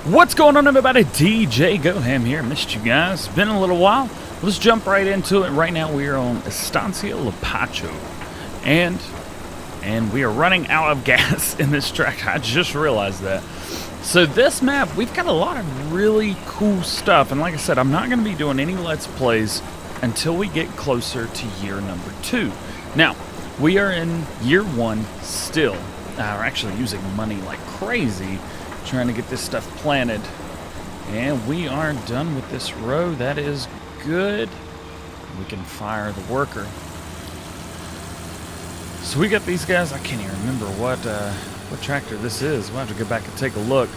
What's going on, everybody? DjGoHam here. Missed you guys. Been a little while. Let's jump right into it. Right now we are on Estancia Lapacho. And we are running out of gas in this track. I just realized that. So this map, we've got a lot of really cool stuff. And like I said, I'm not going to be doing any Let's Plays until we get closer to year number 2. Now, we are in year 1 still. We're actually using money like crazy trying to get this stuff planted. And we are done with this row. That is good. We can fire the worker. So we got these guys. I can't even remember what tractor this is. We'll have to go back and take a look.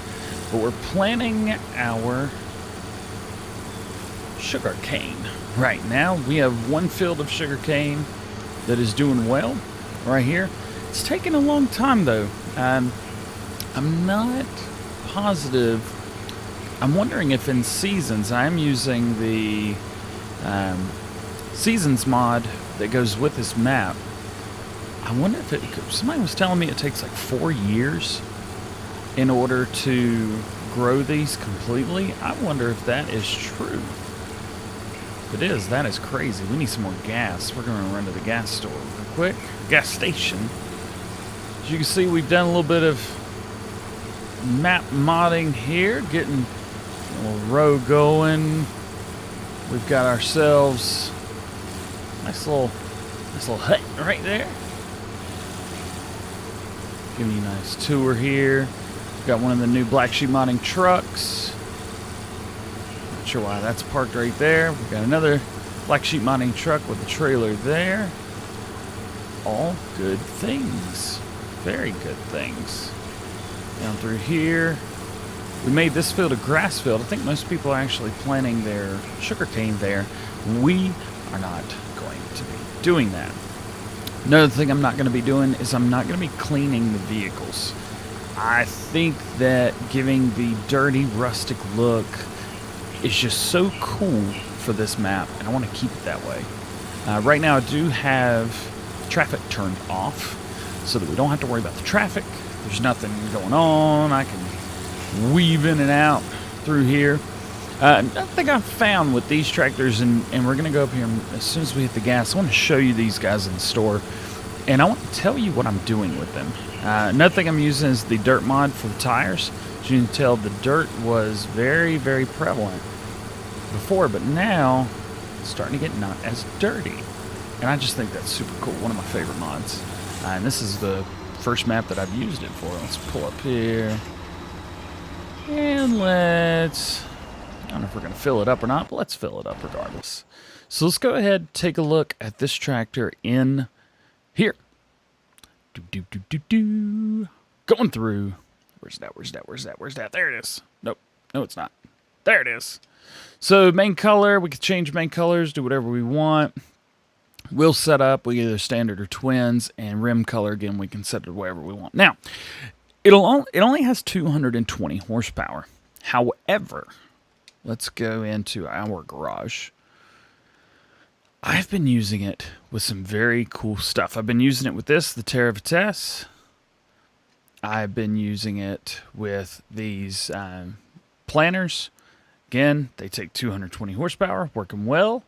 But we're planting our sugar cane. Right now we have one field of sugar cane that is doing well right here. It's taking a long time though. I'm not positive. I'm wondering if in seasons, I'm using the seasons mod that goes with this map. I wonder if somebody was telling me it takes like 4 years in order to grow these completely. I wonder if that is true. If it is, that is crazy. We need some more gas. We're going to run to the gas store real quick. Gas station. As you can see, we've done a little bit of map modding here, getting a little row going. We've got ourselves nice little hut right there. Giving you a nice tour here. Got one of the new Black Sheep modding trucks. Not sure why that's parked right there. We've got another Black Sheep modding truck with a trailer there. All good things. Very good things. Down through here. We made this field a grass field. I think most people are actually planting their sugarcane there. We are not going to be doing that. Another thing I'm not going to be doing is I'm not going to be cleaning the vehicles. I think that giving the dirty, rustic look is just so cool for this map, and I want to keep it that way. Right now I do have traffic turned off so that we don't have to worry about the traffic. There's nothing going on. I can weave in and out through here. Another thing I found with these tractors, and we're going to go up here as soon as we hit the gas, I want to show you these guys in the store, and I want to tell you what I'm doing with them. Another thing I'm using is the dirt mod for the tires. As you can tell, the dirt was very, very prevalent before, but now it's starting to get not as dirty. And I just think that's super cool. One of my favorite mods. And this is the first map that I've used it for. Let's pull up here. And let's... I don't know if we're going to fill it up or not, but let's fill it up regardless. So let's go ahead and take a look at this tractor in here. Going through. Where's that? There it is. Nope. No, it's not. There it is. So main color, we can change main colors, do whatever we want. We'll set up, we either standard or twins, and rim color, again, we can set it wherever we want. Now, it only has 220 horsepower. However, let's go into our garage. I've been using it with some very cool stuff. I've been using it with this, the Terra Vitesse. I've been using it with these planters. Again, they take 220 horsepower, working well.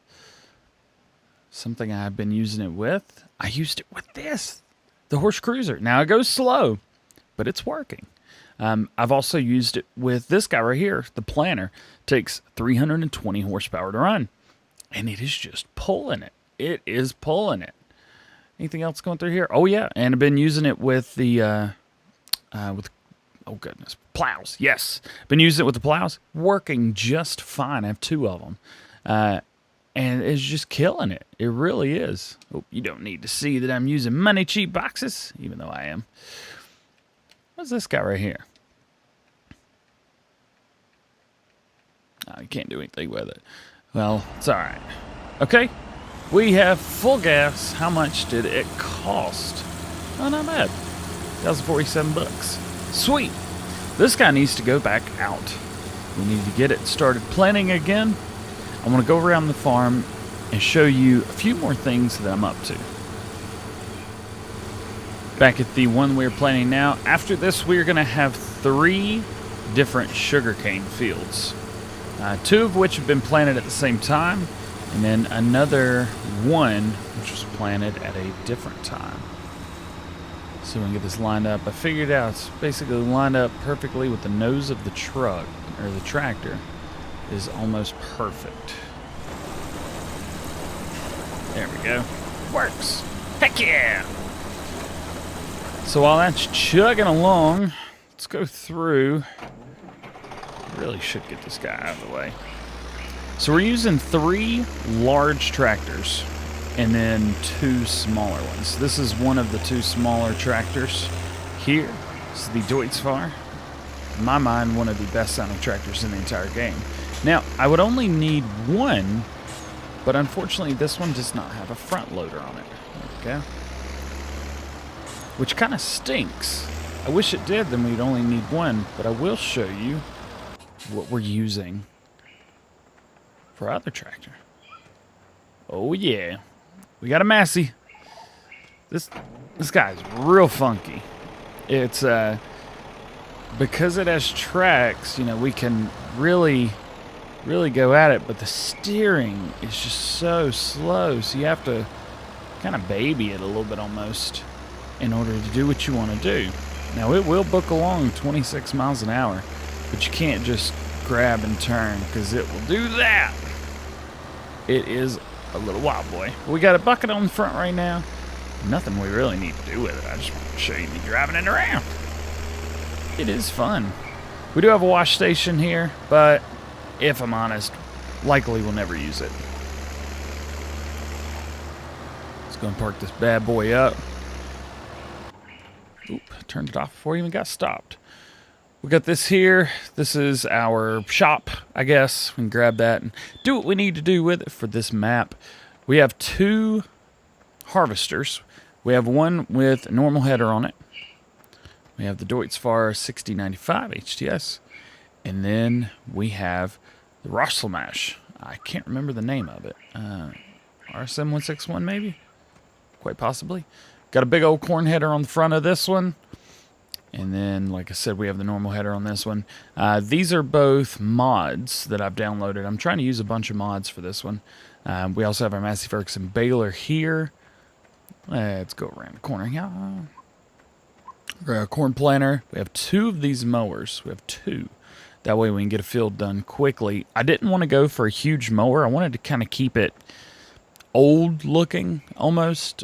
Something I've been using it with. I used it with this, the Horse Cruiser. Now it goes slow, but it's working. I've also used it with this guy right here, the planter. Takes 320 horsepower to run, and it is just pulling it. It is pulling it. Anything else going through here? Oh yeah, and I've been using it with the oh goodness, plows. Yes, been using it with the plows, working just fine. I have 2 of them. And it's just killing it. It really is. Oh, you don't need to see that I'm using money cheap boxes, even though I am. What's this guy right here? Oh, you can't do anything with it. Well, it's all right. Okay, we have full gas. How much did it cost? Oh, not bad. That was $47. Sweet. This guy needs to go back out. We need to get it started planting again. I want to go around the farm and show you a few more things that I'm up to. Back at the one we're planning now. After this, we're going to have 3 different sugarcane fields. 2 of which have been planted at the same time, and then another one which was planted at a different time. So we can get this lined up. I figured out it's basically lined up perfectly with the nose of the truck, or the tractor, is almost perfect. There we go. Works. Heck yeah! So while that's chugging along, let's go through. Really should get this guy out of the way. So we're using 3 large tractors and then 2 smaller ones. This is one of the 2 smaller tractors here. This is the DjGoHam. In my mind, one of the best sounding tractors in the entire game. Now, I would only need 1, but unfortunately this one does not have a front loader on it. There we go. Which kind of stinks. I wish it did, then we'd only need 1, but I will show you what we're using for our other tractor. Oh yeah, we got a Massey. This guy's real funky. It's because it has tracks, you know, we can really go at it, but the steering is just so slow, so you have to kind of baby it a little bit almost in order to do what you want to do. Now it will book along 26 miles an hour, but you can't just grab and turn, because it will do that. It is a little wild boy. We got a bucket on the front right now. Nothing we really need to do with it. I just want to show you me driving it around. It is fun. We do have a wash station here, but if I'm honest, likely we'll never use it. Let's go and park this bad boy up. Oop, turned it off before it even got stopped. We got this here. This is our shop, I guess. We can grab that and do what we need to do with it for this map. We have 2 harvesters. We have one with a normal header on it. We have the DjGoHam 6095 HTS. And then we have the Rosselmash. I can't remember the name of it. RSM 161 maybe? Quite possibly. Got a big old corn header on the front of this one. And then, like I said, we have the normal header on this one. These are both mods that I've downloaded. I'm trying to use a bunch of mods for this one. We also have our Massey Ferguson baler here. Let's go around the corner here. Our corn planter. We have 2 of these mowers. We have 2. That way we can get a field done quickly. I didn't want to go for a huge mower. I wanted to kind of keep it old looking almost.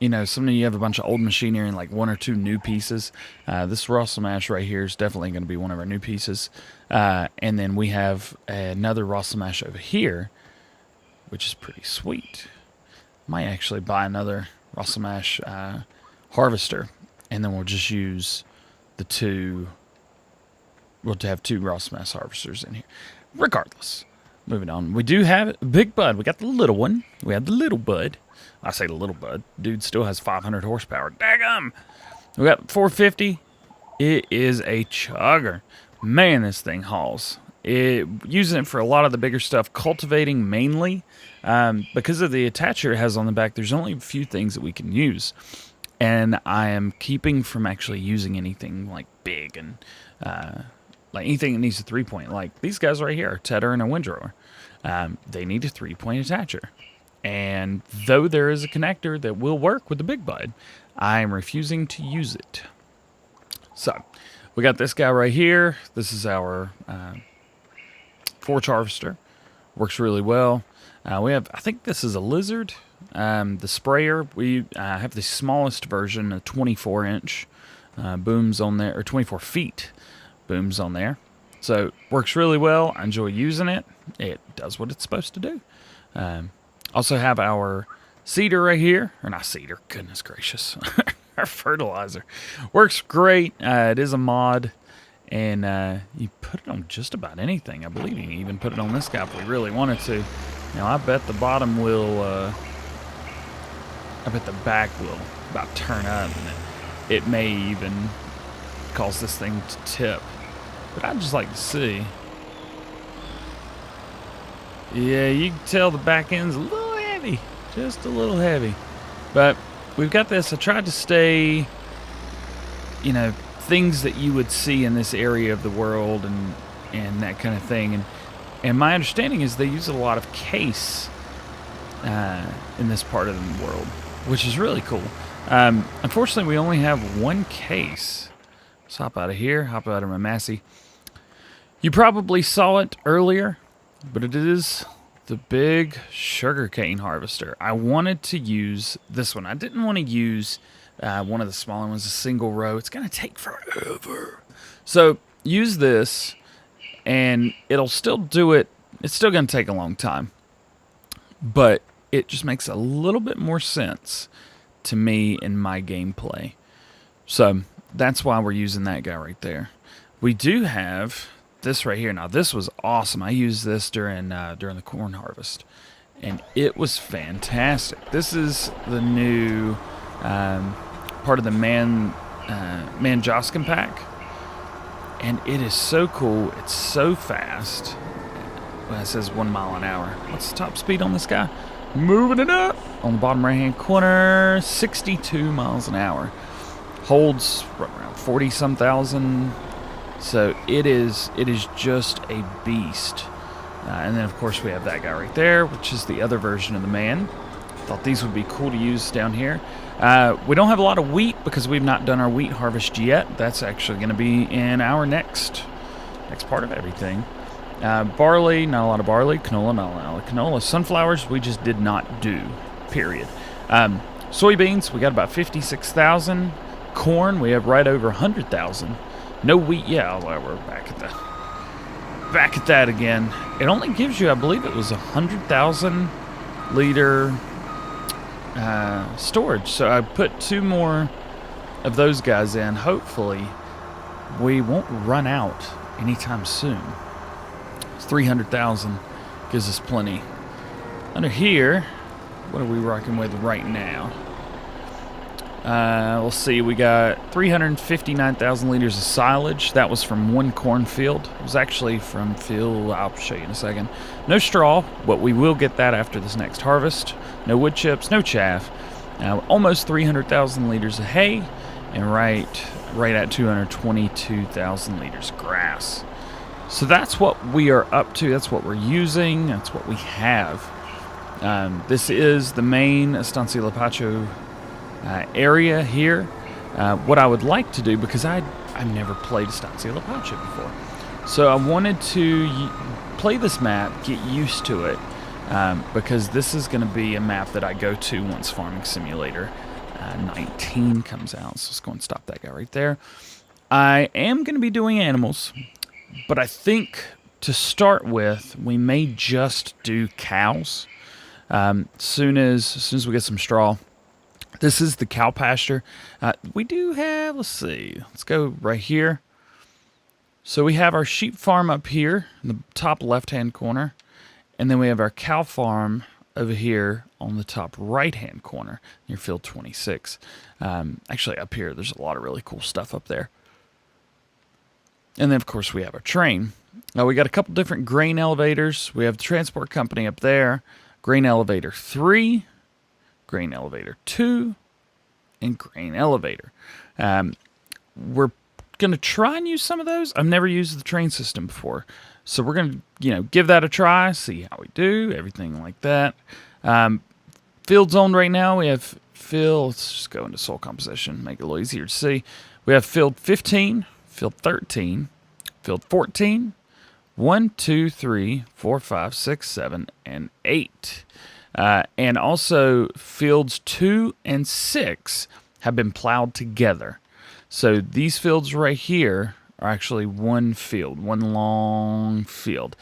You know, sometimes you have a bunch of old machinery and like 1 or 2 new pieces. This Rosselmash right here is definitely going to be one of our new pieces. And then we have another Rosselmash over here, which is pretty sweet. Might actually buy another Rosselmash harvester, and then we'll just use the 2. We'll have 2 Rosselmash harvesters in here. Regardless, moving on. We do have a big bud. We got the little one. We have the little bud. I say the little bud. Dude still has 500 horsepower. Daggum! We got 450. It is a chugger. Man, this thing hauls. Using it for a lot of the bigger stuff. Cultivating mainly. Because of the attacher it has on the back, there's only a few things that we can use. And I am keeping from actually using anything like big and like anything that needs a 3-point. Like these guys right here, a tedder and a windrower. They need a 3-point attacher. And though there is a connector that will work with the big bud, I am refusing to use it. So, we got this guy right here. This is our forage harvester. Works really well. We have, I think this is a Lizard. The sprayer, we have the smallest version, a 24-inch booms on there, or 24 feet booms on there. So, works really well. I enjoy using it. It does what it's supposed to do. Also have our seeder right here. Or not seeder, goodness gracious. Our fertilizer. Works great. It is a mod. And you put it on just about anything. I believe you can even put it on this guy if we really wanted to. Now, I bet the bottom will... I bet the back will about turn up. And it may even cause this thing to tip. But I'd just like to see... Yeah, you can tell the back end's a little heavy. Just a little heavy. But we've got this. I tried to stay, you know, things that you would see in this area of the world and that kind of thing. And my understanding is they use a lot of case in this part of the world, which is really cool. Unfortunately, we only have one case. Let's hop out of here, hop out of my Massey. You probably saw it earlier, but it is the big sugarcane harvester. I wanted to use this one. I didn't want to use one of the smaller ones, a single row. It's going to take forever. So use this, and it'll still do it. It's still going to take a long time, but it just makes a little bit more sense to me in my gameplay. So that's why we're using that guy right there. We do have this right here. Now this was awesome. I used this during the corn harvest, and it was fantastic. This is the new part of the Manjoskin pack, and it is so cool. It's so fast. Well, it says 1 mile an hour. What's the top speed on this guy? Moving it up on the bottom right hand corner, 62 miles an hour. Holds around 40-some thousand. So it is just a beast. And then of course we have that guy right there, which is the other version of the man. Thought these would be cool to use down here. We don't have a lot of wheat because we've not done our wheat harvest yet. That's actually going to be in our next part of everything. Barley, not a lot of barley. Canola, not a lot of canola. Sunflowers, we just did not do, period. Soybeans, we got about 56,000. Corn, we have right over 100,000. No wheat, yeah, well, we're back at that again. It only gives you, I believe it was 100,000 liter storage. So I put 2 more of those guys in. Hopefully, we won't run out anytime soon. 300,000 gives us plenty. Under here, what are we rocking with right now? We'll see. We got 359,000 liters of silage. That was from one cornfield. It was actually from field. I'll show you in a second. No straw, but we will get that after this next harvest. No wood chips, no chaff. Almost 300,000 liters of hay, and right at 222,000 liters of grass. So that's what we are up to. That's what we're using. That's what we have. This is the main Estancia Lapacho area here. What I would like to do, because I've never played Estancia Lapacho before, so I wanted to play this map, get used to it, because this is going to be a map that I go to once Farming Simulator 19 comes out. So let's go and stop that guy right there. I am going to be doing animals, but I think to start with, we may just do cows. Soon as we get some straw. This is the cow pasture. We do have, let's see, let's go right here. So we have our sheep farm up here in the top left-hand corner, and then we have our cow farm over here on the top right-hand corner near field 26. Actually, up here, there's a lot of really cool stuff up there. And then, of course, we have our train. We got a couple different grain elevators. We have the transport company up there, grain elevator 3, grain elevator 2, and grain elevator. We're going to try and use some of those. I've never used the train system before. So we're going to, give that a try, see how we do, everything like that. Field zone right now, we have field, let's just go into soil composition, make it a little easier to see. We have field 15, field 13, field 14, 1, 2, 3, 4, 5, 6, 7, and 8. And also fields 2 and 6 have been plowed together. So these fields right here are actually one field, one long field.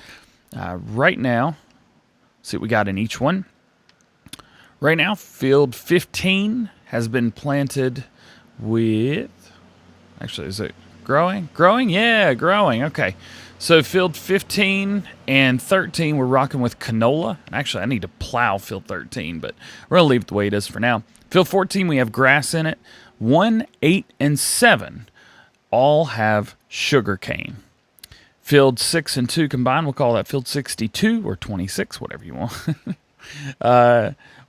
Right now, see what we got in each one. Right now, field 15 has been planted with, actually, is it growing? Growing? Yeah, growing. Okay. So field 15 and 13, we're rocking with canola. Actually, I need to plow field 13, but we're going to leave it the way it is for now. Field 14, we have grass in it. 1, 8, and 7 all have sugar cane. Field 6 and 2 combined, we'll call that field 62 or 26, whatever you want.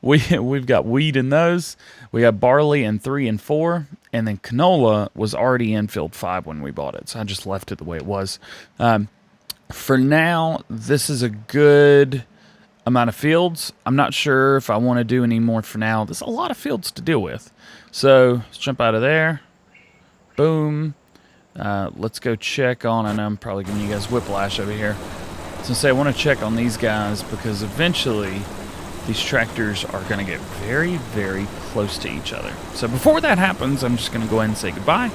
we've got wheat in those. We got barley in 3 and 4, and then canola was already in field 5 when we bought it, so I just left it the way it was. For now, this is a good amount of fields. I'm not sure if I want to do any more for now. There's a lot of fields to deal with. So let's jump out of there. Boom. Let's go check on, I know I'm probably giving you guys whiplash over here. So say I want to check on these guys because eventually these tractors are going to get very, very close to each other. So before that happens, I'm just going to go ahead and say goodbye.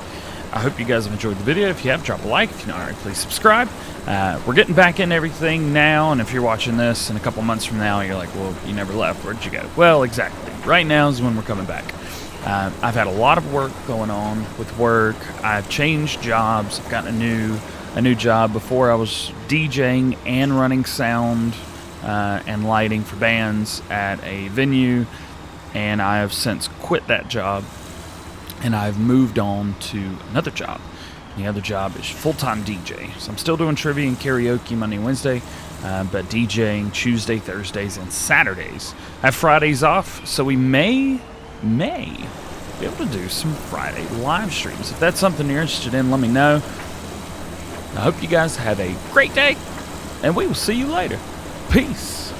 I hope you guys have enjoyed the video. If you have, drop a like. If you're not already, please subscribe. We're getting back in everything now, and if you're watching this in a couple months from now, you're like, well, you never left. Where'd you go? Well, exactly. Right now is when we're coming back. I've had a lot of work going on with work. I've changed jobs. I've gotten a new job. Before I was DJing and running sound and lighting for bands at a venue, and I have since quit that job. And I've moved on to another job. The other job is full-time DJ. So I'm still doing trivia and karaoke Monday and Wednesday, but DJing Tuesday, Thursdays, and Saturdays. I have Fridays off, so we may be able to do some Friday live streams. If that's something you're interested in, let me know. I hope you guys have a great day, and we will see you later. Peace.